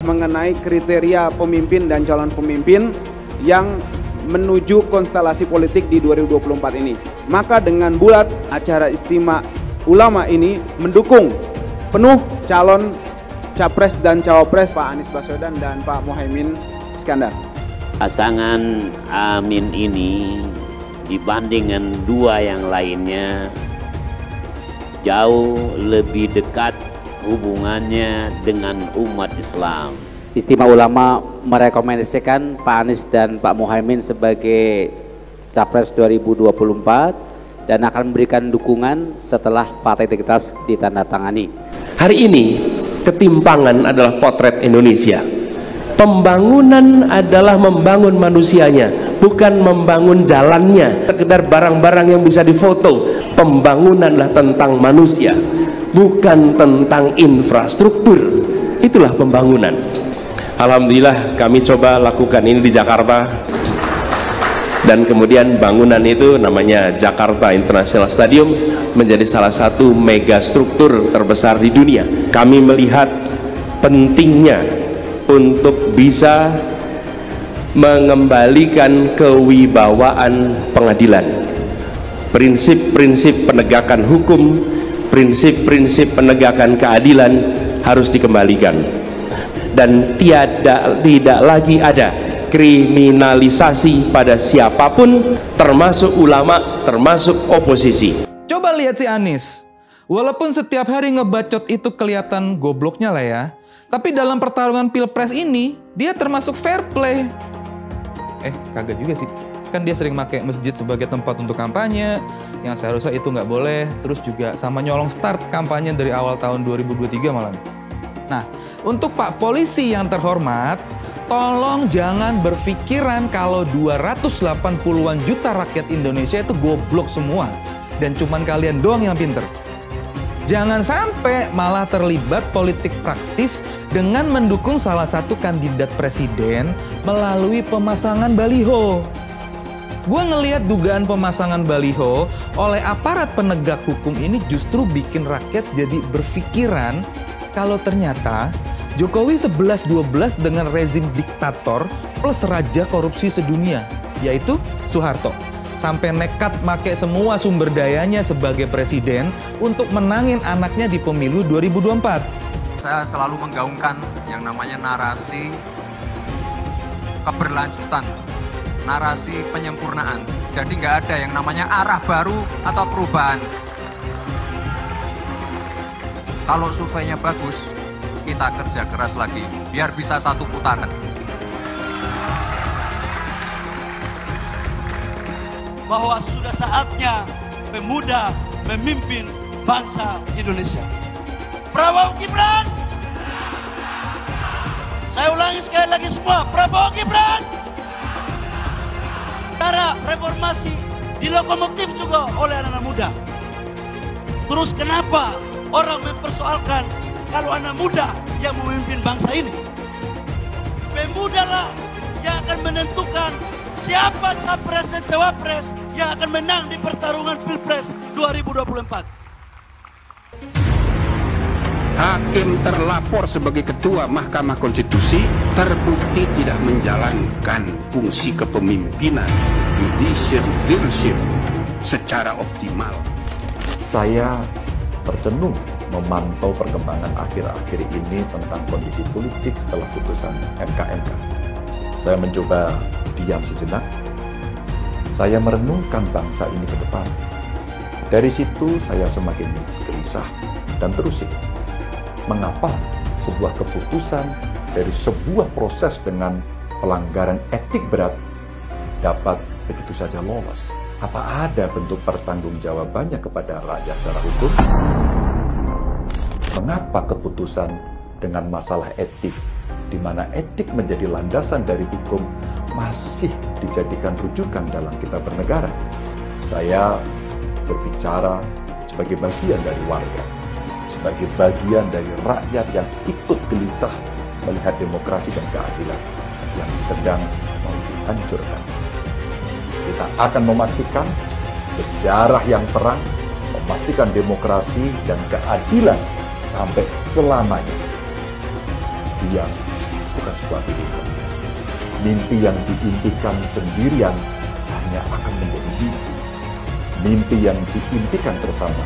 mengenai kriteria pemimpin dan calon pemimpin yang menuju konstelasi politik di 2024 ini. Maka dengan bulat acara Istimewa Ulama ini mendukung penuh calon Capres dan Cawapres Pak Anies Baswedan dan Pak Muhaimin Iskandar. Pasangan Amin ini dibandingkan dua yang lainnya jauh lebih dekat hubungannya dengan umat Islam. Istimewa Ulama merekomendasikan Pak Anies dan Pak Muhaimin sebagai Capres 2024 dan akan memberikan dukungan setelah Fakta Integritas ditandatangani. Hari ini ketimpangan adalah potret Indonesia. Pembangunan adalah membangun manusianya, bukan membangun jalannya, sekedar barang-barang yang bisa difoto. Pembangunanlah tentang manusia, bukan tentang infrastruktur. Itulah pembangunan. Alhamdulillah kami coba lakukan ini di Jakarta, dan kemudian bangunan itu namanya Jakarta International Stadium menjadi salah satu megastruktur terbesar di dunia. Kami melihat pentingnya untuk bisa mengembalikan kewibawaan pengadilan, prinsip-prinsip penegakan hukum, prinsip-prinsip penegakan keadilan harus dikembalikan, dan tidak lagi ada kriminalisasi pada siapapun, termasuk ulama, termasuk oposisi. Coba lihat si Anies, walaupun setiap hari ngebacot itu kelihatan gobloknya lah ya, tapi dalam pertarungan pilpres ini dia termasuk fair play. Kagak juga sih, kan dia sering pakai masjid sebagai tempat untuk kampanye yang seharusnya itu nggak boleh, terus juga sama nyolong start kampanye dari awal tahun 2023 malah. Nah, untuk Pak Polisi yang terhormat, tolong jangan berpikiran kalau 280-an juta rakyat Indonesia itu goblok semua dan cuman kalian doang yang pinter. Jangan sampai malah terlibat politik praktis dengan mendukung salah satu kandidat presiden melalui pemasangan baliho. Gue ngelihat dugaan pemasangan baliho oleh aparat penegak hukum ini justru bikin rakyat jadi berpikiran kalau ternyata Jokowi 11-12 dengan rezim diktator plus raja korupsi sedunia, yaitu Soeharto. Sampai nekat make semua sumber dayanya sebagai presiden untuk menangin anaknya di pemilu 2024. Saya selalu menggaungkan yang namanya narasi keberlanjutan, narasi penyempurnaan. Jadi nggak ada yang namanya arah baru atau perubahan. Kalau surveinya bagus, kita kerja keras lagi biar bisa satu putaran. Bahwa sudah saatnya pemuda memimpin bangsa Indonesia. Prabowo Gibran. Saya ulangi sekali lagi semua, Prabowo Gibran. Cara reformasi dilokomotif juga oleh anak muda. Terus kenapa orang mempersoalkan kalau anak muda yang memimpin bangsa ini? Pemudalah yang akan menentukan siapa capres dan cawapres yang akan menang di pertarungan Pilpres 2024. Hakim terlapor sebagai ketua Mahkamah Konstitusi terbukti tidak menjalankan fungsi kepemimpinan judicial leadership secara optimal. Saya tercenung memantau perkembangan akhir-akhir ini tentang kondisi politik setelah putusan MK. Saya mencoba diam sejenak. Saya merenungkan bangsa ini ke depan. Dari situ saya semakin gelisah dan terusik. Mengapa sebuah keputusan dari sebuah proses dengan pelanggaran etik berat dapat begitu saja lolos? Apa ada bentuk pertanggungjawabannya kepada rakyat secara hukum? Mengapa keputusan dengan masalah etik, di mana etik menjadi landasan dari hukum, masih dijadikan rujukan dalam kita bernegara? Saya berbicara sebagai bagian dari warga, sebagai bagian dari rakyat yang ikut gelisah melihat demokrasi dan keadilan yang sedang mau dihancurkan. Kita akan memastikan sejarah yang terang, memastikan demokrasi dan keadilan sampai selamanya. Diam bukan sebuah pilihan. Mimpi yang diimpikan sendirian hanya akan menjadi mimpi. Mimpi yang diimpikan bersama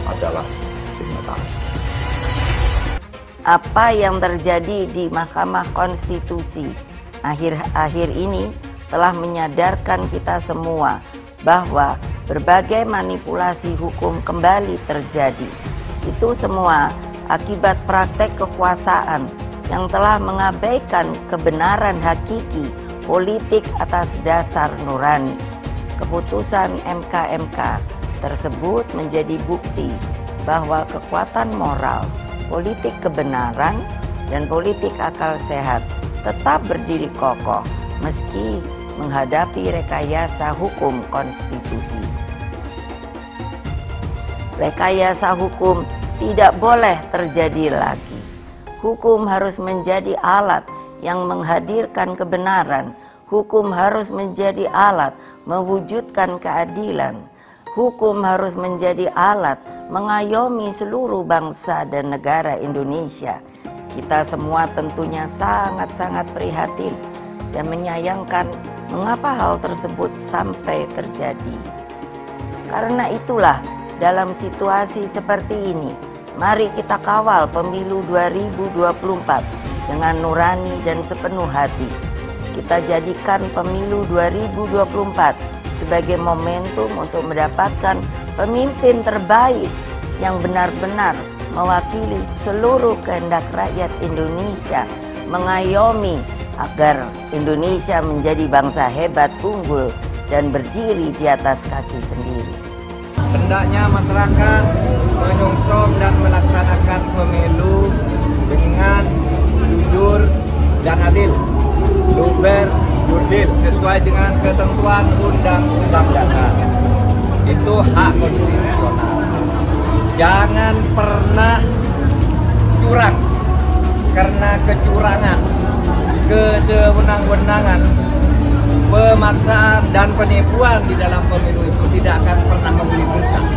adalah kenyataan. Apa yang terjadi di Mahkamah Konstitusi akhir-akhir ini telah menyadarkan kita semua bahwa berbagai manipulasi hukum kembali terjadi. Itu semua akibat praktek kekuasaan yang telah mengabaikan kebenaran hakiki politik atas dasar nurani. Keputusan MK tersebut menjadi bukti bahwa kekuatan moral, politik kebenaran, dan politik akal sehat tetap berdiri kokoh meski menghadapi rekayasa hukum konstitusi. Rekayasa hukum tidak boleh terjadi lagi. Hukum harus menjadi alat yang menghadirkan kebenaran. Hukum harus menjadi alat mewujudkan keadilan. Hukum harus menjadi alat mengayomi seluruh bangsa dan negara Indonesia. Kita semua tentunya sangat-sangat prihatin dan menyayangkan mengapa hal tersebut sampai terjadi. Karena itulah, dalam situasi seperti ini, mari kita kawal pemilu 2024 dengan nurani dan sepenuh hati. Kita jadikan pemilu 2024 sebagai momentum untuk mendapatkan pemimpin terbaik yang benar-benar mewakili seluruh kehendak rakyat Indonesia, mengayomi agar Indonesia menjadi bangsa hebat, unggul, dan berdiri di atas kaki sendiri. Hendaknya masyarakat menyongsong dan melaksanakan pemilu dengan jujur dan adil, luber, jurdil, sesuai dengan ketentuan Undang-Undang Dasar. Itu hak konstitusional. Jangan pernah curang, karena kecurangan, kesewenang-wenangan, pemaksaan dan penipuan di dalam pemilu itu tidak akan pernah memberi untung.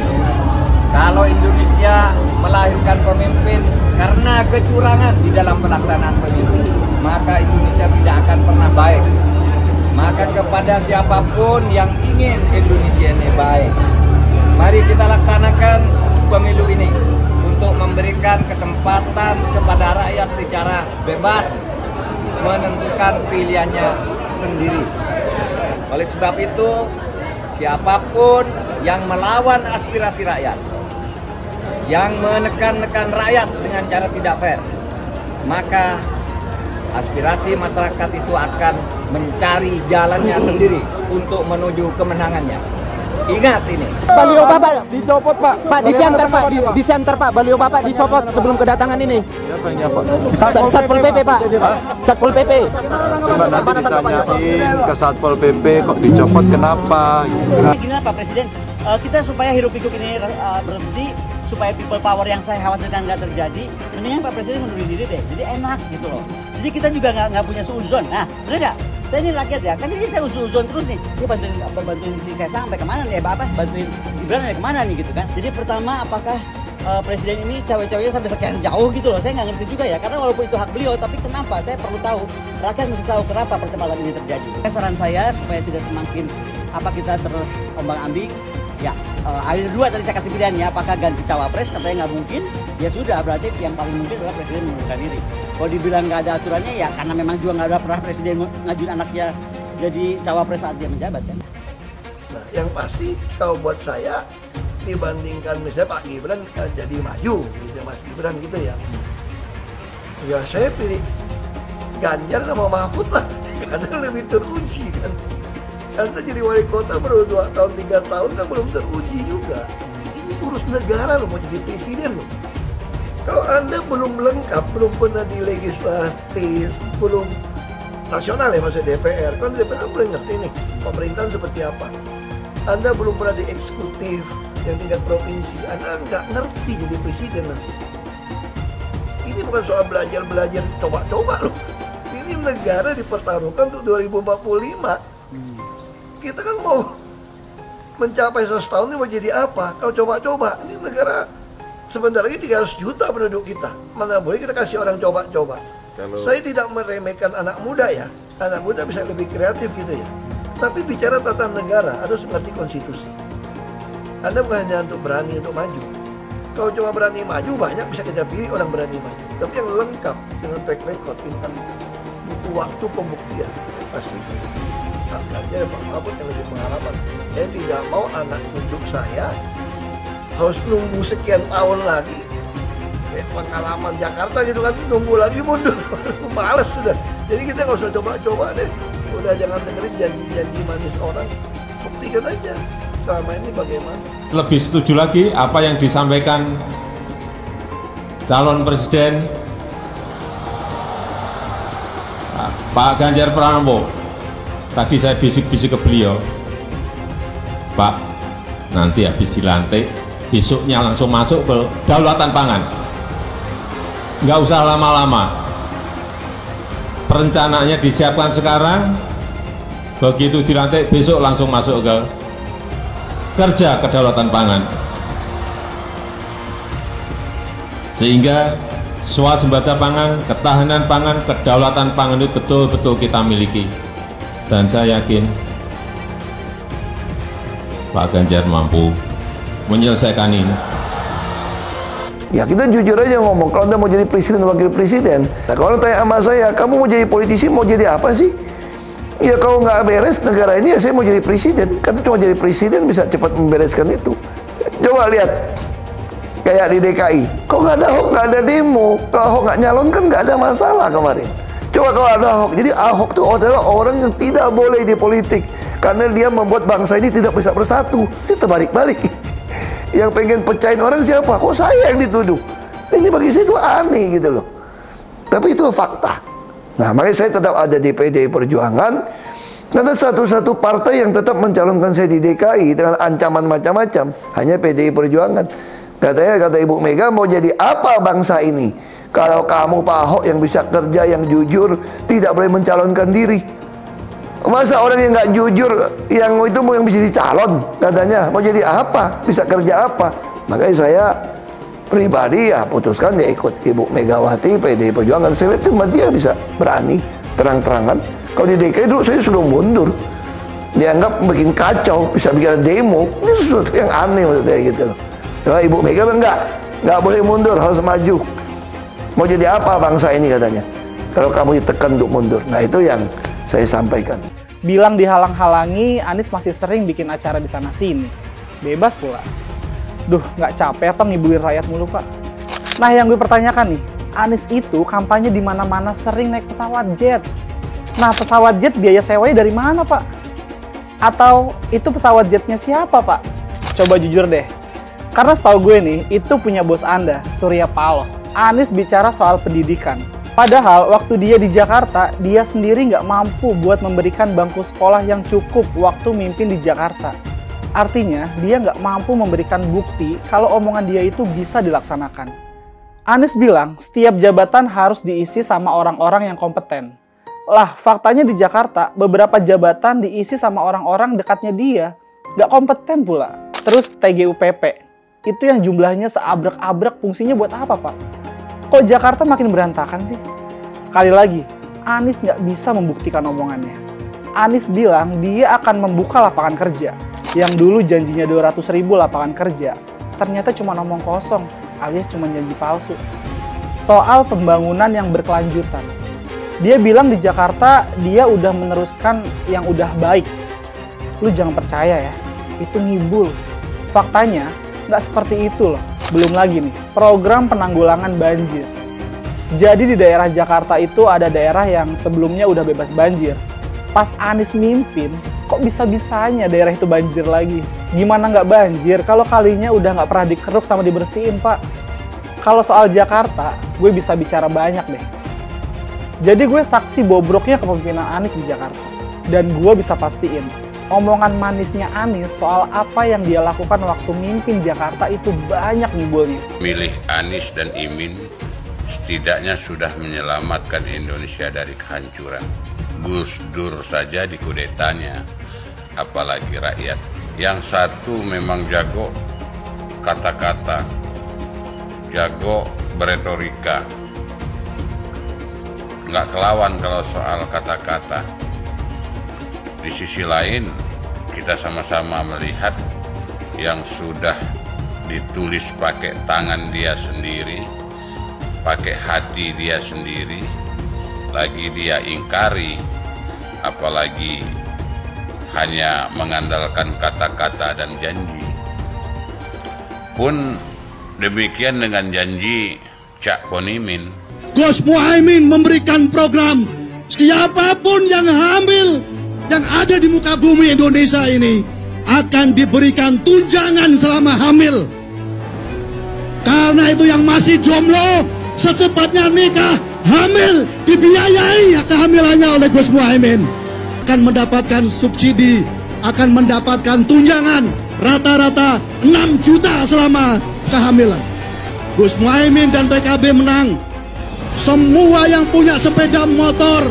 Kalau Indonesia melahirkan pemimpin karena kecurangan di dalam pelaksanaan pemilu, maka Indonesia tidak akan pernah baik. Maka kepada siapapun yang ingin Indonesia ini baik, mari kita laksanakan pemilu ini untuk memberikan kesempatan kepada rakyat secara bebas menentukan pilihannya sendiri. Oleh sebab itu, siapapun yang melawan aspirasi rakyat, yang menekan-nekan rakyat dengan cara tidak fair, maka aspirasi masyarakat itu akan mencari jalannya sendiri untuk menuju kemenangannya. Ingat ini. Baliho Bapak dicopot, Pak. Pak, di center, Pak. Baliho Bapak dicopot sebelum kedatangan ini. Siapa yang nyapa? Satpol PP, Pak. Satpol PP. Coba nanti ditanyain ke Satpol PP kok dicopot kenapa? Gini Pak Presiden, kita supaya hiruk-pikuk ini berhenti, supaya people power yang saya khawatirkan nggak terjadi, mendingan Pak Presiden mundurin diri deh. Jadi enak gitu loh. Jadi kita juga nggak punya suudzon. Nah, bener nggak? Saya ini rakyat ya, kan jadi saya suudzon terus nih. Dia bantuin si Kaisang sampai kemana nih? Apa? Bantuin Gibran sampai kemana nih gitu kan? Jadi pertama, apakah Presiden ini cawe-cawenya sampai sekian jauh gitu loh? Saya nggak ngerti juga ya, karena walaupun itu hak beliau, tapi kenapa? Saya perlu tahu. Rakyat mesti tahu kenapa percepatan ini terjadi. Saran saya supaya tidak semakin kita terombang-ambing. Ya, ada dua tadi saya kasih pilihan ya, apakah ganti cawapres, katanya nggak mungkin, ya sudah, berarti yang paling mungkin adalah presiden mengundurkan diri. Kalau dibilang nggak ada aturannya, ya karena memang juga nggak ada pernah presiden ngajuin anaknya jadi cawapres saat dia menjabat kan. Nah, yang pasti kalau buat saya, dibandingkan misalnya Pak Gibran jadi maju gitu, Mas Gibran gitu ya, ya saya pilih Ganjar sama Mahfud lah, karena lebih teruji kan. Anda jadi wali kota baru 2 tahun, 3 tahun kan belum teruji juga. Ini urus negara loh, mau jadi presiden loh. Kalau Anda belum lengkap, belum pernah di legislatif, belum nasional ya maksudnya DPR, kan DPR belum ngerti nih pemerintahan seperti apa. Anda belum pernah di eksekutif yang tingkat provinsi, Anda nggak ngerti jadi presiden nanti. Ini bukan soal belajar coba-coba loh. Ini negara dipertaruhkan untuk 2045. Kita kan mau mencapai 100 tahun ini mau jadi apa? Kalau coba-coba, ini negara sebentar lagi 300 juta penduduk kita. Mana boleh kita kasih orang coba-coba. Saya tidak meremehkan anak muda ya. Anak muda bisa lebih kreatif gitu ya. Tapi bicara tata negara harus mengerti konstitusi. Anda bukan hanya untuk berani untuk maju. Kalau cuma berani maju, banyak bisa kita pilih orang berani maju. Tapi yang lengkap dengan track record ini kan butuh waktu pembuktian. Pasti Pak Ganjar, Pak Mahfud yang lebih pengalaman. Saya tidak mau anak cucu saya harus nunggu sekian tahun lagi. Pengalaman Jakarta gitu kan, nunggu lagi mundur. Males sudah. Jadi kita nggak usah coba-coba deh. Udah jangan dengerin janji-janji manis orang. Buktikan aja selama ini bagaimana. Lebih setuju lagi apa yang disampaikan calon presiden Pak Ganjar Pranowo. Tadi saya bisik-bisik ke beliau, Pak, nanti habis dilantik, besoknya langsung masuk ke kedaulatan pangan. Nggak usah lama-lama. Perencanaannya disiapkan sekarang, begitu dilantik besok langsung masuk ke kerja kedaulatan pangan. Sehingga swasembada pangan, ketahanan pangan, kedaulatan pangan itu betul-betul kita miliki. Dan saya yakin Pak Ganjar mampu menyelesaikan ini. Ya kita jujur aja ngomong, kalau Anda mau jadi presiden, wakil presiden, nah, kalau tanya sama saya, kamu mau jadi politisi, mau jadi apa sih? Ya kalau nggak beres negara ini, ya saya mau jadi presiden. Kan cuma jadi presiden bisa cepat membereskan itu. Coba lihat, kayak di DKI, kok nggak ada Ahok, nggak ada demo. Kalau Ahok nggak nyalon kan nggak ada masalah kemarin. Coba kalau ada Ahok, jadi Ahok itu adalah orang yang tidak boleh di politik. Karena dia membuat bangsa ini tidak bisa bersatu. Itu terbalik-balik. Yang pengen pecahin orang siapa? Kok saya yang dituduh? Ini bagi saya itu aneh gitu loh. Tapi itu fakta. Nah, makanya saya tetap ada di PDI Perjuangan. Karena satu-satu partai yang tetap mencalonkan saya di DKI dengan ancaman macam-macam hanya PDI Perjuangan. Kata Ibu Mega, mau jadi apa bangsa ini? Kalau kamu Pak Ahok yang bisa kerja, yang jujur, tidak boleh mencalonkan diri. Masa orang yang nggak jujur, yang itu mau yang bisa dicalon, katanya mau jadi apa, bisa kerja apa? Makanya saya pribadi ya putuskan ya ikut Ibu Megawati, PDI Perjuangan. Saya itu dia bisa berani terang-terangan. Kalau di DKI dulu saya sudah mundur, dianggap bikin kacau, bisa bikin demo. Ini sesuatu yang aneh menurut saya gitu loh. Nah, Ibu Mega nggak boleh mundur, harus maju. Mau jadi apa bangsa ini katanya? Kalau kamu ditekan untuk mundur, nah itu yang saya sampaikan. Bilang dihalang-halangi, Anies masih sering bikin acara di sana-sini. Bebas pula. Duh, nggak capek apa ngibulin rakyat mulu, Pak? Nah, yang gue pertanyakan nih, Anies itu kampanye di mana-mana sering naik pesawat jet. Nah, pesawat jet biaya sewanya dari mana, Pak? Atau itu pesawat jetnya siapa, Pak? Coba jujur deh. Karena setahu gue nih, itu punya bos Anda, Surya Paloh. Anies bicara soal pendidikan. Padahal waktu dia di Jakarta, dia sendiri nggak mampu buat memberikan bangku sekolah yang cukup waktu mimpin di Jakarta. Artinya, dia nggak mampu memberikan bukti kalau omongan dia itu bisa dilaksanakan. Anies bilang, setiap jabatan harus diisi sama orang-orang yang kompeten. Lah, faktanya di Jakarta, beberapa jabatan diisi sama orang-orang dekatnya dia. Nggak kompeten pula. Terus TGUPP, itu yang jumlahnya seabrek-abrek, fungsinya buat apa, Pak? Kok Jakarta makin berantakan sih? Sekali lagi, Anies nggak bisa membuktikan omongannya. Anies bilang dia akan membuka lapangan kerja. Yang dulu janjinya 200.000 lapangan kerja, ternyata cuma ngomong kosong, alias cuma janji palsu. Soal pembangunan yang berkelanjutan. Dia bilang di Jakarta dia udah meneruskan yang udah baik. Lu jangan percaya ya, itu ngibul. Faktanya nggak seperti itu loh. Belum lagi nih, program penanggulangan banjir. Jadi di daerah Jakarta itu ada daerah yang sebelumnya udah bebas banjir. Pas Anies mimpin, kok bisa-bisanya daerah itu banjir lagi? Gimana nggak banjir kalau kalinya udah nggak pernah dikeruk sama dibersihin, Pak? Kalau soal Jakarta, gue bisa bicara banyak deh. Jadi gue saksi bobroknya kepemimpinan Anies di Jakarta. Dan gue bisa pastiin, omongan manisnya Anies soal apa yang dia lakukan waktu mimpin Jakarta itu banyak ngibulnya. Milih Anies dan Imin setidaknya sudah menyelamatkan Indonesia dari kehancuran. Gus Dur saja dikudetanya, apalagi rakyat. Yang satu memang jago kata-kata, jago beretorika, nggak kelawan kalau soal kata-kata. Di sisi lain, kita sama-sama melihat yang sudah ditulis pakai tangan dia sendiri, pakai hati dia sendiri, lagi dia ingkari, apalagi hanya mengandalkan kata-kata dan janji. Pun demikian dengan janji Cak Ponimin. Gus Muhaimin memberikan program siapapun yang hamil yang ada di muka bumi Indonesia ini akan diberikan tunjangan selama hamil. Karena itu yang masih jomblo secepatnya nikah, hamil, dibiayai kehamilannya oleh Gus Muhaimin. Akan mendapatkan subsidi, akan mendapatkan tunjangan rata-rata 6 juta selama kehamilan. Gus Muhaimin dan PKB menang. Semua yang punya sepeda motor,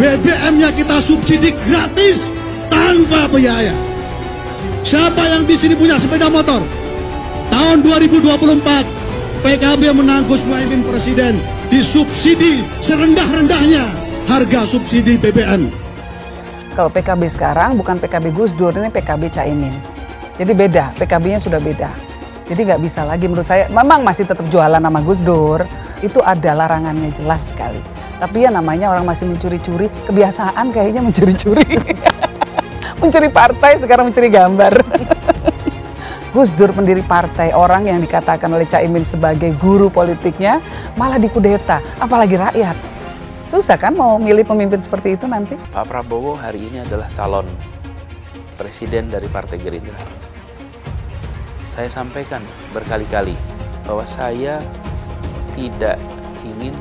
BBM-nya kita subsidi gratis tanpa biaya. Siapa yang di sini punya sepeda motor? Tahun 2024 PKB menang, Gus Muhaimin presiden, disubsidi serendah-rendahnya harga subsidi BBM. Kalau PKB sekarang bukan PKB Gus Dur, ini PKB Caimin. Jadi beda, PKB-nya sudah beda. Jadi nggak bisa lagi menurut saya, memang masih tetap jualan nama Gus Dur, itu ada larangannya jelas sekali. Tapi ya namanya orang masih mencuri-curi, kebiasaan kayaknya mencuri-curi. Mencuri partai, sekarang mencuri gambar. Gus Dur pendiri partai, orang yang dikatakan oleh Caimin sebagai guru politiknya, malah dikudeta, apalagi rakyat. Susah kan mau milih pemimpin seperti itu nanti? Pak Prabowo hari ini adalah calon presiden dari Partai Gerindra. Saya sampaikan berkali-kali bahwa saya tidak ingin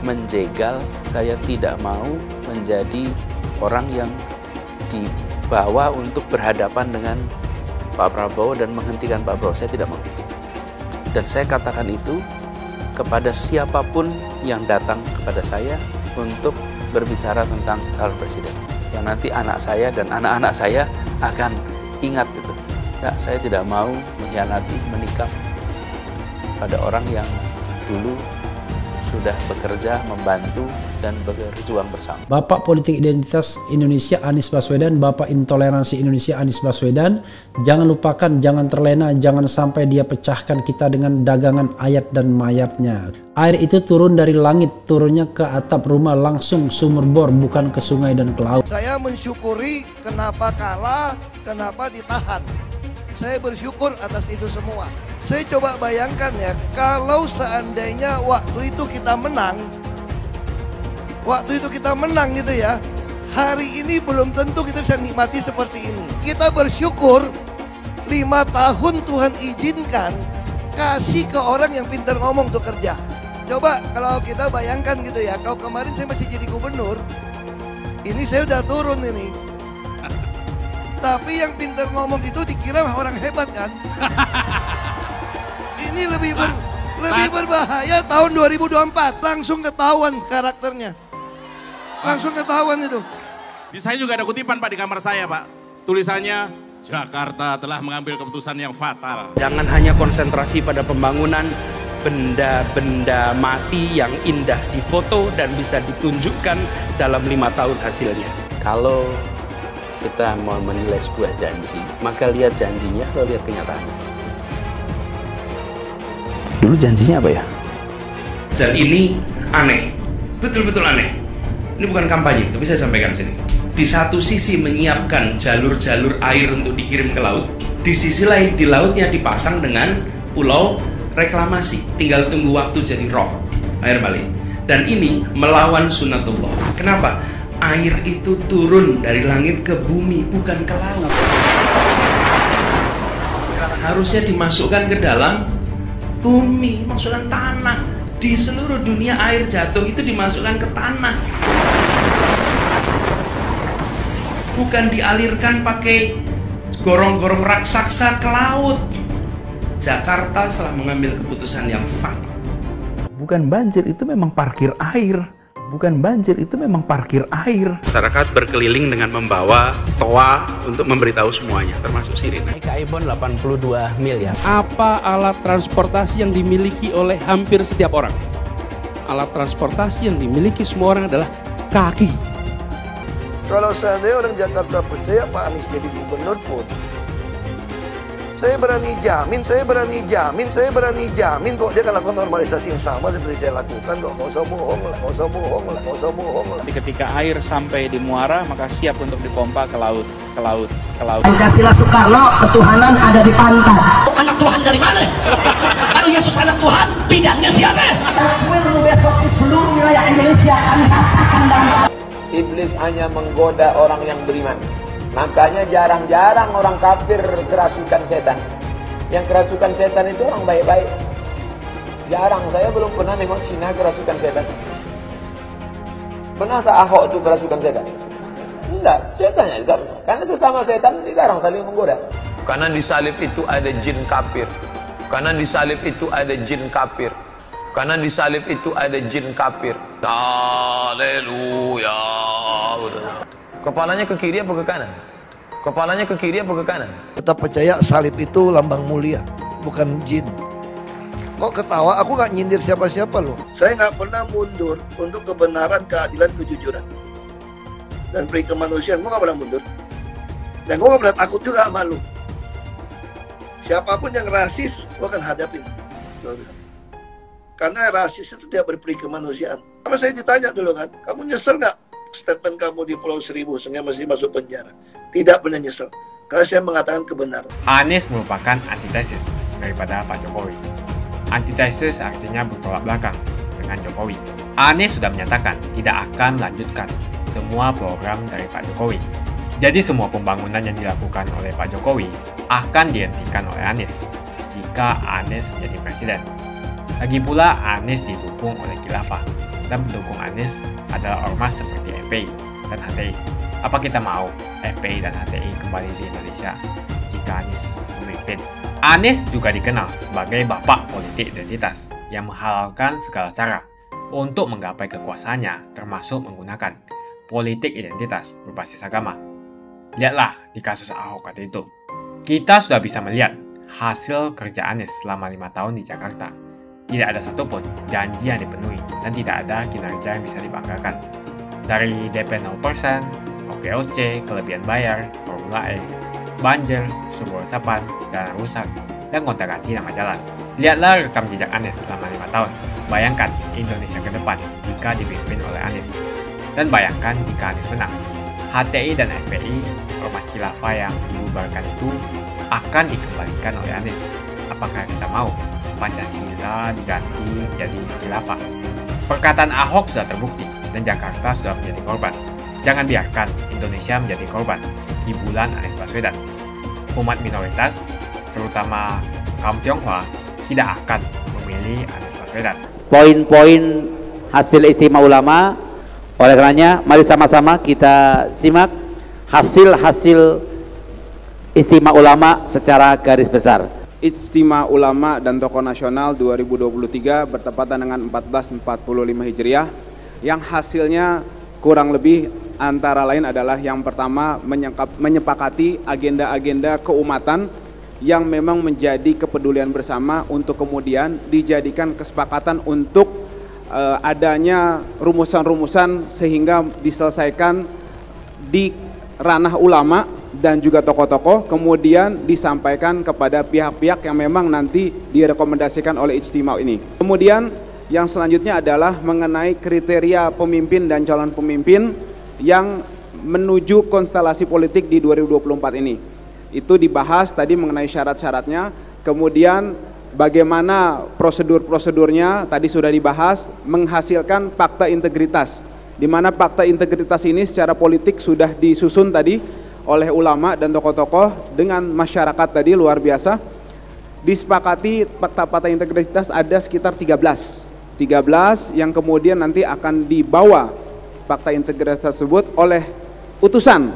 menjegal, saya tidak mau menjadi orang yang dibawa untuk berhadapan dengan Pak Prabowo dan menghentikan Pak Prabowo. Saya tidak mau. Dan saya katakan itu kepada siapapun yang datang kepada saya untuk berbicara tentang calon presiden. Yang nanti anak saya dan anak-anak saya akan ingat itu. Nah, saya tidak mau mengkhianati, menikam pada orang yang dulu sudah bekerja, membantu, dan berjuang bersama. Bapak Politik Identitas Indonesia Anies Baswedan, Bapak Intoleransi Indonesia Anies Baswedan, jangan lupakan, jangan terlena, jangan sampai dia pecahkan kita dengan dagangan ayat dan mayatnya. Air itu turun dari langit, turunnya ke atap rumah langsung sumur bor, bukan ke sungai dan ke laut. Saya mensyukuri kenapa kalah, kenapa ditahan. Saya bersyukur atas itu semua. Saya coba bayangkan ya, kalau seandainya waktu itu kita menang gitu ya, hari ini belum tentu kita bisa nikmati seperti ini. Kita bersyukur 5 tahun Tuhan izinkan kasih ke orang yang pintar ngomong untuk kerja. Coba kalau kita bayangkan gitu ya, kalau kemarin saya masih jadi gubernur, ini saya udah turun ini. Tapi yang pintar ngomong itu dikira orang hebat kan? Ini lebih berbahaya tahun 2024, langsung ketahuan karakternya. Langsung ketahuan itu. Di saya juga ada kutipan Pak di kamar saya Pak. Tulisannya, Jakarta telah mengambil keputusan yang fatal. Jangan hanya konsentrasi pada pembangunan benda-benda mati yang indah difoto dan bisa ditunjukkan dalam 5 tahun hasilnya. Kalau kita mau menilai sebuah janji, maka lihat janjinya atau lihat kenyataannya. Dulu janjinya apa ya? Dan ini aneh, betul-betul aneh. Ini bukan kampanye, tapi saya sampaikan di sini. Di satu sisi menyiapkan jalur-jalur air untuk dikirim ke laut, di sisi lain di lautnya dipasang dengan pulau reklamasi. Tinggal tunggu waktu jadi rob, air balik. Dan ini melawan sunatullah. Kenapa? Air itu turun dari langit ke bumi, bukan ke laut. Harusnya dimasukkan ke dalam bumi, masukkan tanah. Di seluruh dunia air jatuh itu dimasukkan ke tanah. Bukan dialirkan pakai gorong-gorong raksasa ke laut. Jakarta telah mengambil keputusan yang fatal. Bukan banjir, itu memang parkir air. Bukan banjir, itu memang parkir air. Masyarakat berkeliling dengan membawa toa untuk memberitahu semuanya, termasuk sirine. Naik iPhone 82 miliar. Apa alat transportasi yang dimiliki oleh hampir setiap orang? alat transportasi yang dimiliki semua orang adalah kaki. Kalau seandainya orang Jakarta percaya Pak Anies jadi gubernur pun, saya berani jamin kok dia akan lakukan normalisasi yang sama seperti saya lakukan kok. Gak usah bohong lah. Ketika air sampai di muara, maka siap untuk dipompa ke laut. Pancasila Soekarno, ketuhanan ada di pantai. Anak Tuhan dari mana? Kalau Yesus anak Tuhan, bidangnya siapa? Besok di seluruh wilayah Indonesia kami katakan dan Iblis hanya menggoda orang yang beriman. Makanya jarang-jarang orang kafir kerasukan setan. Yang kerasukan setan itu orang baik-baik. Jarang, saya belum pernah nengok Cina kerasukan setan. Pernah tak Ahok itu kerasukan setan? Enggak, setannya juga pernah. Karena sesama setan dilarang saling menggoda. Karena di salib itu ada jin kafir. Karena di salib itu ada jin kafir. Karena di salib itu ada jin kafir. Haleluya. Kepalanya ke kiri apa ke kanan? Kepalanya ke kiri apa ke kanan? Tetap percaya salib itu lambang mulia, bukan jin. Kok ketawa? Aku nggak nyindir siapa-siapa loh. Saya nggak pernah mundur untuk kebenaran, keadilan, kejujuran, dan peri kemanusiaan. Gue nggak pernah mundur. Dan gue nggak pernah takut juga sama lu. Siapapun yang rasis, gue akan hadapin. Karena rasis itu tidak berperi kemanusiaan. Sama saya ditanya dulu kan, kamu nyesel nggak statement kamu di Pulau Seribu sehingga masih masuk penjara? Tidak pernah nyesel, karena saya mengatakan kebenaran. Anies merupakan antitesis daripada Pak Jokowi. Antitesis artinya bertolak belakang dengan Jokowi. Anies sudah menyatakan tidak akan melanjutkan semua program dari Pak Jokowi. Jadi semua pembangunan yang dilakukan oleh Pak Jokowi akan dihentikan oleh Anies jika Anies menjadi presiden. Lagi pula Anies didukung oleh khilafah, dan pendukung Anies adalah ormas seperti FPI dan HTI. Apa kita mau FPI dan HTI kembali di Indonesia jika Anies memimpin? Anies juga dikenal sebagai bapak politik identitas yang menghalalkan segala cara untuk menggapai kekuasaannya, termasuk menggunakan politik identitas berbasis agama. Lihatlah di kasus Ahok waktu itu. Kita sudah bisa melihat hasil kerja Anies selama 5 tahun di Jakarta. Tidak ada satupun janji yang dipenuhi dan tidak ada kinerja yang bisa dibanggakan. Dari DP 0%, OKOC, kelebihan bayar, Formula E, banjir, sumber resapan, jalan rusak, dan gonta-ganti nama jalan. Lihatlah rekam jejak Anies selama 5 tahun. Bayangkan Indonesia ke depan jika dipimpin oleh Anies. Dan bayangkan jika Anies menang. HTI dan FPI, ormas khilafah yang dibubarkan itu akan dikembalikan oleh Anies. Apakah kita mau Pancasila diganti jadi khilafah? Perkataan Ahok sudah terbukti dan Jakarta sudah menjadi korban. Jangan biarkan Indonesia menjadi korban kibulan Anies Baswedan. Umat minoritas, terutama kaum Tionghoa, tidak akan memilih Anies Baswedan. Poin-poin hasil istimewa ulama, oleh karenanya mari sama-sama kita simak hasil-hasil istimewa ulama secara garis besar. Ijtima Ulama dan Tokoh Nasional 2023 bertepatan dengan 1445 Hijriah yang hasilnya kurang lebih antara lain adalah yang pertama menyepakati agenda-agenda keumatan yang memang menjadi kepedulian bersama untuk kemudian dijadikan kesepakatan untuk adanya rumusan-rumusan sehingga diselesaikan di ranah ulama dan juga tokoh-tokoh, kemudian disampaikan kepada pihak-pihak yang memang nanti direkomendasikan oleh ijtima ini. Kemudian yang selanjutnya adalah mengenai kriteria pemimpin dan calon pemimpin yang menuju konstelasi politik di 2024 ini. Itu dibahas tadi mengenai syarat-syaratnya, kemudian bagaimana prosedur-prosedurnya tadi sudah dibahas, menghasilkan fakta integritas, di mana fakta integritas ini secara politik sudah disusun tadi oleh ulama dan tokoh-tokoh dengan masyarakat tadi luar biasa. Disepakati fakta-fakta integritas ada sekitar 13 yang kemudian nanti akan dibawa fakta integritas tersebut oleh utusan,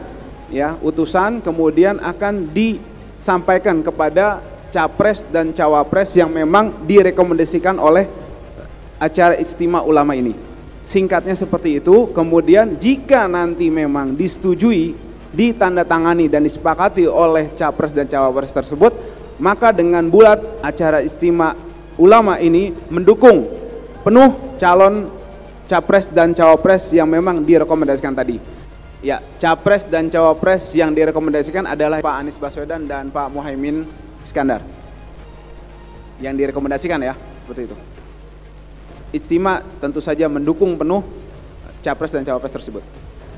ya, utusan kemudian akan disampaikan kepada capres dan cawapres yang memang direkomendasikan oleh acara ijtima ulama ini. Singkatnya seperti itu. Kemudian jika nanti memang disetujui, ditandatangani dan disepakati oleh capres dan cawapres tersebut, maka dengan bulat acara ijtima ulama ini mendukung penuh calon capres dan cawapres yang memang direkomendasikan tadi. Ya, capres dan cawapres yang direkomendasikan adalah Pak Anies Baswedan dan Pak Muhaimin Iskandar. Yang direkomendasikan ya, seperti itu. Ijtima tentu saja mendukung penuh capres dan cawapres tersebut.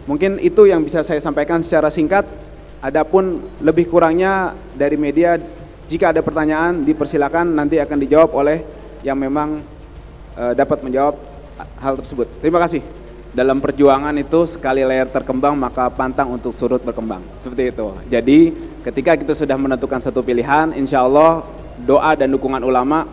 Mungkin itu yang bisa saya sampaikan secara singkat. Adapun lebih kurangnya dari media, jika ada pertanyaan dipersilakan, nanti akan dijawab oleh yang memang dapat menjawab hal tersebut. Terima kasih. Dalam perjuangan itu sekali layar terkembang maka pantang untuk surut berkembang. Seperti itu. Jadi ketika kita sudah menentukan satu pilihan, insya Allah doa dan dukungan ulama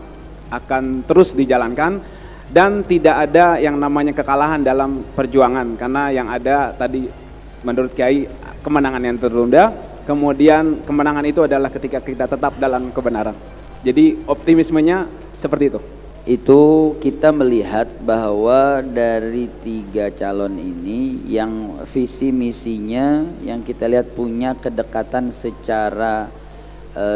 akan terus dijalankan dan tidak ada yang namanya kekalahan dalam perjuangan, karena yang ada tadi menurut Kiai kemenangan yang tertunda, kemudian kemenangan itu adalah ketika kita tetap dalam kebenaran. Jadi optimismenya seperti itu. Itu kita melihat bahwa dari 3 calon ini yang visi misinya yang kita lihat punya kedekatan secara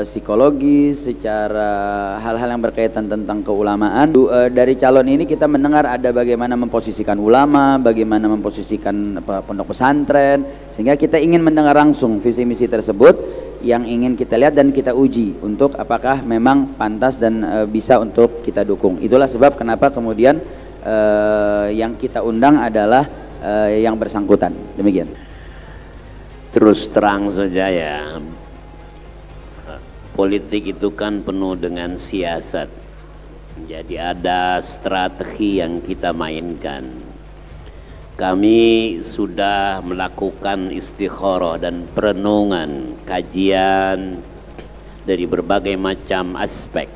psikologis, secara hal-hal yang berkaitan tentang keulamaan. Dari calon ini kita mendengar ada bagaimana memposisikan ulama, bagaimana memposisikan pondok pesantren, sehingga kita ingin mendengar langsung visi misi tersebut yang ingin kita lihat dan kita uji untuk apakah memang pantas dan bisa untuk kita dukung. Itulah sebab kenapa kemudian yang kita undang adalah yang bersangkutan. Demikian. Terus terang saja ya, politik itu kan penuh dengan siasat. Jadi ada strategi yang kita mainkan. Kami sudah melakukan istikharah dan perenungan, kajian dari berbagai macam aspek.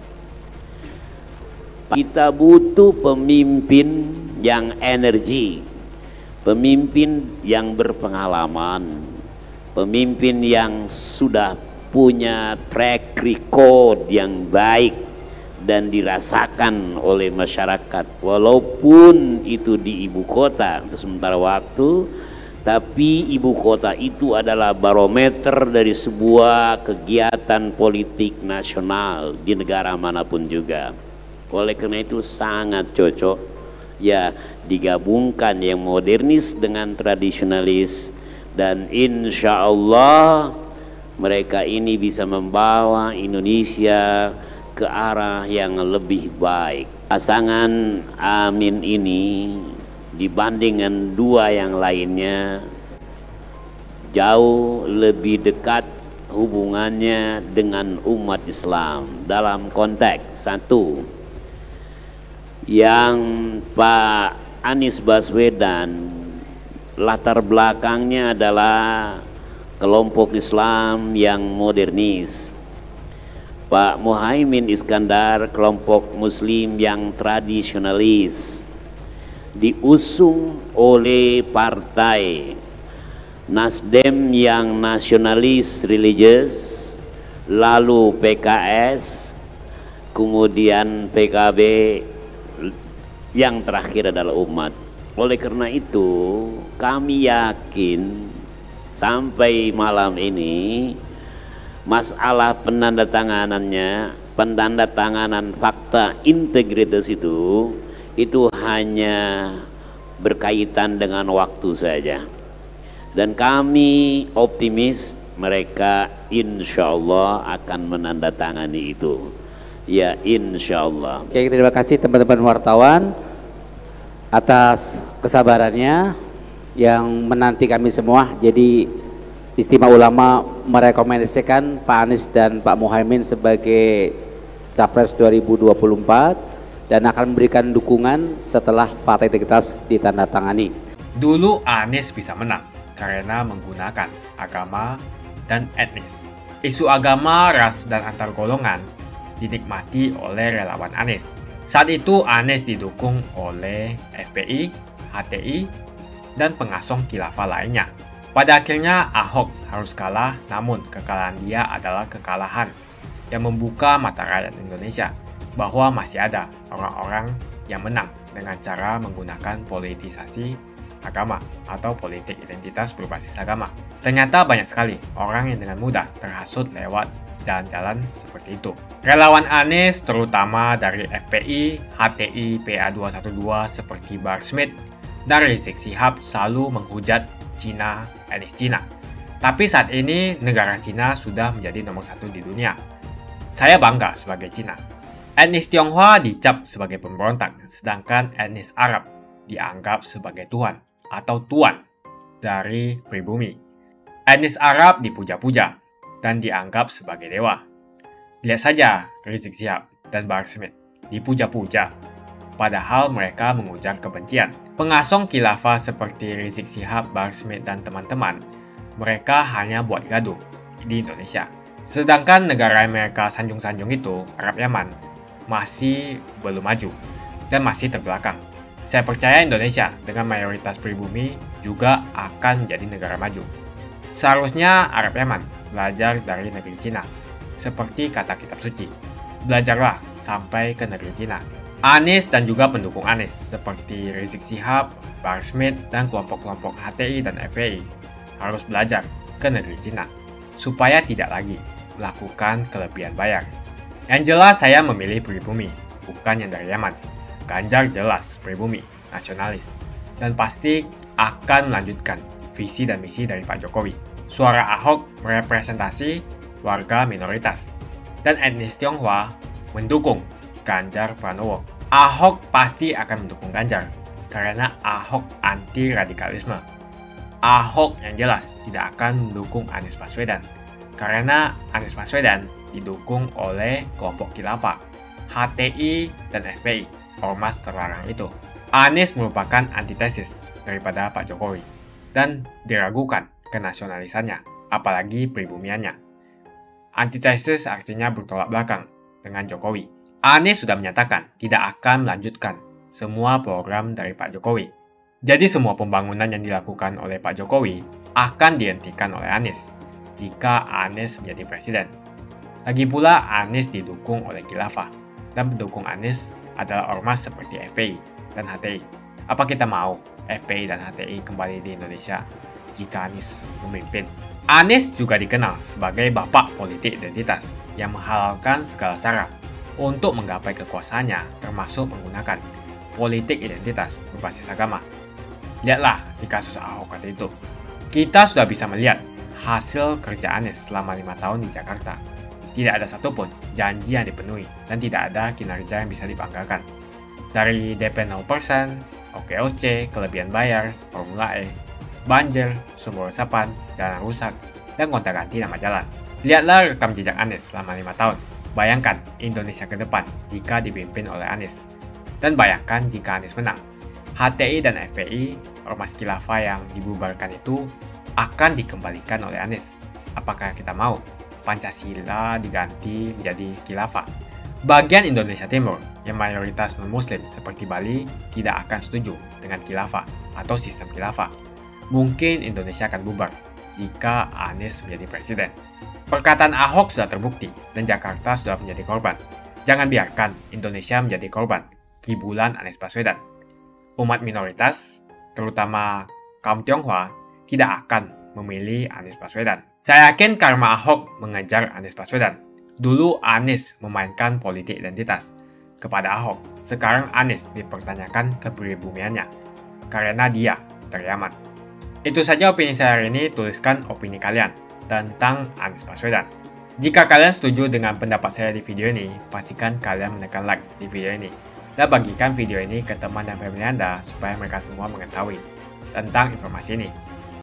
Kita butuh pemimpin yang energi, pemimpin yang berpengalaman, pemimpin yang sudah punya track record yang baik dan dirasakan oleh masyarakat, walaupun itu di ibu kota untuk sementara waktu, tapi ibu kota itu adalah barometer dari sebuah kegiatan politik nasional di negara manapun juga. Oleh karena itu sangat cocok ya digabungkan yang modernis dengan tradisionalis, dan insya Allah mereka ini bisa membawa Indonesia ke arah yang lebih baik. Pasangan Amin ini dibandingkan 2 yang lainnya jauh lebih dekat hubungannya dengan umat Islam dalam konteks satu, yang Pak Anies Baswedan latar belakangnya adalah kelompok Islam yang modernis. Pak Muhaimin Iskandar kelompok Muslim yang tradisionalis, diusung oleh partai Nasdem yang nasionalis religius, lalu PKS, kemudian PKB, yang terakhir adalah umat. Oleh karena itu kami yakin sampai malam ini masalah penandatanganan fakta integritas itu hanya berkaitan dengan waktu saja, dan kami optimis mereka insya Allah akan menandatangani itu ya, insya Allah. Oke, terima kasih teman-teman wartawan atas kesabarannya yang menanti kami semua. Jadi Istimewa Ulama merekomendasikan Pak Anies dan Pak Muhaimin sebagai Capres 2024 dan akan memberikan dukungan setelah partai integritas ditandatangani. Dulu Anies bisa menang karena menggunakan agama dan etnis. Isu agama, ras, dan antar golongan dinikmati oleh relawan Anies. Saat itu Anies didukung oleh FPI, HTI, dan pengasong khilafah lainnya. Pada akhirnya Ahok harus kalah, namun kekalahan dia adalah kekalahan yang membuka mata rakyat Indonesia bahwa masih ada orang-orang yang menang dengan cara menggunakan politisasi agama atau politik identitas berbasis agama. Ternyata banyak sekali orang yang dengan mudah terhasut lewat jalan-jalan seperti itu. Relawan Anies terutama dari FPI, HTI, PA212 seperti Bahar Smith dan Rizik Syihab selalu menghujat Cina, etnis Cina. Tapi saat ini negara Cina sudah menjadi nomor 1 di dunia. Saya bangga sebagai Cina. Etnis Tionghoa dicap sebagai pemberontak, sedangkan etnis Arab dianggap sebagai Tuhan atau tuan dari pribumi. Etnis Arab dipuja-puja dan dianggap sebagai dewa. Lihat saja Rizik Syihab dan Bahar Smith dipuja-puja, padahal mereka mengujar kebencian. Pengasong khilafah seperti Rizik Syihab, Bahar Smith dan teman-teman, mereka hanya buat gaduh di Indonesia. Sedangkan negara yang mereka sanjung-sanjung itu, Arab Yaman, masih belum maju dan masih terbelakang. Saya percaya Indonesia dengan mayoritas pribumi juga akan menjadi negara maju. Seharusnya Arab Yaman belajar dari negeri Cina. Seperti kata kitab suci, belajarlah sampai ke negeri Cina. Anies dan juga pendukung Anies seperti Rizik Syihab, Bahar Smith, dan kelompok-kelompok HTI dan FPI harus belajar ke negeri Cina supaya tidak lagi melakukan kelebihan bayar. Yang jelas saya memilih pribumi, bukan yang dari Yaman. Ganjar jelas pribumi, nasionalis, dan pasti akan melanjutkan visi dan misi dari Pak Jokowi. Suara Ahok merepresentasi warga minoritas, dan etnis Tionghoa mendukung Ganjar Pranowo. Ahok pasti akan mendukung Ganjar, karena Ahok anti radikalisme. Ahok yang jelas tidak akan mendukung Anies Baswedan, karena Anies Baswedan didukung oleh kelompok khilafah, HTI, dan FPI, ormas terlarang itu. Anies merupakan antitesis daripada Pak Jokowi, dan diragukan kenasionalisannya, apalagi pribumiannya. Antitesis artinya bertolak belakang dengan Jokowi. Anies sudah menyatakan tidak akan melanjutkan semua program dari Pak Jokowi. Jadi semua pembangunan yang dilakukan oleh Pak Jokowi akan dihentikan oleh Anies jika Anies menjadi presiden. Lagi pula Anies didukung oleh khilafah, dan pendukung Anies adalah ormas seperti FPI dan HTI. Apa kita mau FPI dan HTI kembali di Indonesia jika Anies memimpin? Anies juga dikenal sebagai bapak politik identitas yang menghalalkan segala cara untuk menggapai kekuasaannya, termasuk menggunakan politik identitas berbasis agama. Lihatlah di kasus Ahok waktu itu. Kita sudah bisa melihat hasil kerja Anies selama 5 tahun di Jakarta. Tidak ada satupun janji yang dipenuhi dan tidak ada kinerja yang bisa dibanggakan. Dari DP 0%, OKOC, kelebihan bayar, Formula E, banjir, sumber resapan, jalan rusak, dan gonta-ganti nama jalan. Lihatlah rekam jejak Anies selama 5 tahun. Bayangkan Indonesia ke depan jika dipimpin oleh Anies. Dan bayangkan jika Anies menang. HTI dan FPI, ormas khilafah yang dibubarkan itu, akan dikembalikan oleh Anies. Apakah kita mau Pancasila diganti menjadi khilafah? Bagian Indonesia Timur yang mayoritas non-muslim seperti Bali tidak akan setuju dengan khilafah atau sistem khilafah. Mungkin Indonesia akan bubar jika Anies menjadi presiden. Perkataan Ahok sudah terbukti dan Jakarta sudah menjadi korban. Jangan biarkan Indonesia menjadi korban kibulan Anies Baswedan. Umat minoritas, terutama kaum Tionghoa, tidak akan memilih Anies Baswedan. Saya yakin karma Ahok mengejar Anies Baswedan. Dulu Anies memainkan politik identitas kepada Ahok. Sekarang Anies dipertanyakan kepribumiannya karena dia dari Yaman. Itu saja opini saya hari ini. Tuliskan opini kalian tentang Anies Baswedan. Jika kalian setuju dengan pendapat saya di video ini, pastikan kalian menekan like di video ini dan bagikan video ini ke teman dan family Anda supaya mereka semua mengetahui tentang informasi ini.